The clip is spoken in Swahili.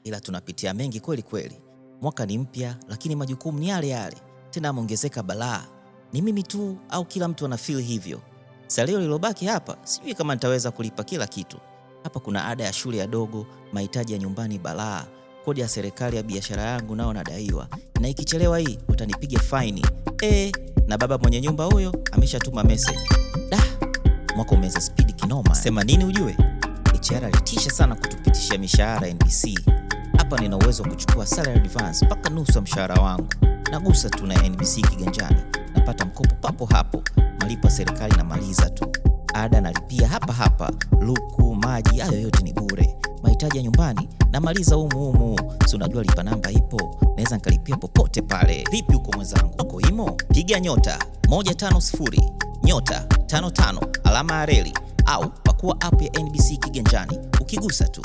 ila tunapitia mengi kweli kweli. Mwaka ni mpya, lakini majukumu ni yale yale, tena yameongezeka balaa. Ni mimi tu au kila mtu ana feel hivyo? Salio lilobaki hapa, sijui kama nitaweza kulipa kila kitu. Hapa kuna ada ya shule ya dogo, mahitaji ya nyumbani balaa, kodi ya serikali ya biashara yangu nao nadaiwa, na ikichelewa hii watanipiga faini. Na baba mwenye nyumba huyo ameshatuma message. Mwaka umeza speed kinoma. Sema nini ujue? HR alitisha sana kutupitishia mishahara NBC. Hapa nina uwezo wa kuchukua salary advance mpaka nusu ya mshahara wangu. Nagusa tu na NBC kiganjani, napata mkopo papo hapo, malipo serikali na maliza tu. Ada nalipia hapa hapa, luku, maji, hayo yote ni bure. Mahitaji ya nyumbani na maliza humu. Si unajua lipa namba ipo, naweza nikalipia popote pale. Vipi uko mwenzangu? Uko imo? Piga *150 *55 alama ya reli au pakua app ya NBC kiganjani, ukigusa tu.